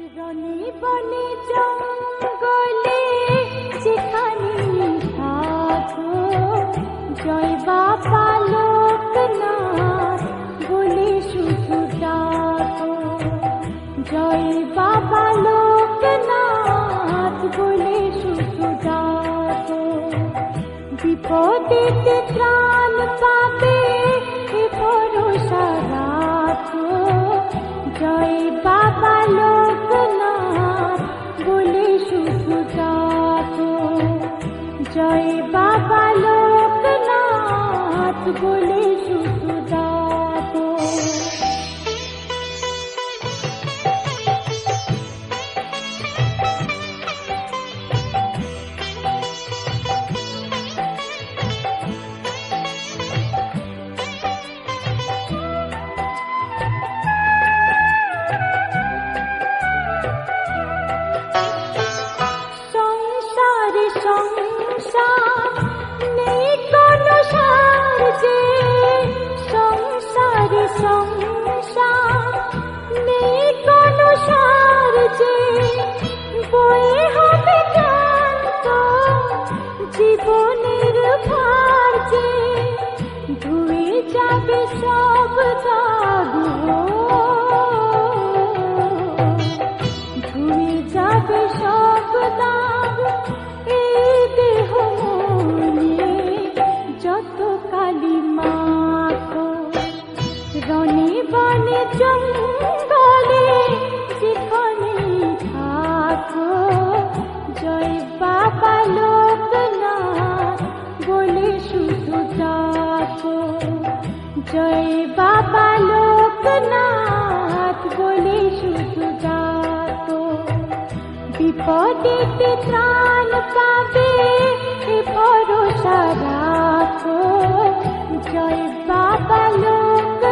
রনে বনে জঙ্গলে যেখানে থাকো, জয় বাবা লোকনাথ বলে শুধু ডাকো, জয় বাবা লোকনাথ বলে শুধু ডাকো। বিপদেতে ত্রাণ পাবে এ ভরসা রাখো, জয় বাবা লোকনাথ বলে শুধু ডাকো, জয় বাবা লোকনাথ বলে শুধু ডাকো। সংসার নেই কোনো সার যে, সংসারে সংসার নেই কোনো সার যে, বয়ে হবে ক্লান্ত জীবনের ভার যে, ধুয়ে যাবে সব দাগ, ধুয়ে যাবে সব দাগ এই দেহ মনে যত কালি মাখো। রনে বনে জঙ্গলে যেখানে থাকো, জয় বাবা লোকনাথ বলে শুধু ডাকো, জয় বাবা লোকনাথ বলে শুধু ডাকো। বিপদেতে ত্রাণ পাবে এ ভরসা রাখো, জয় বাবা লোকনাথ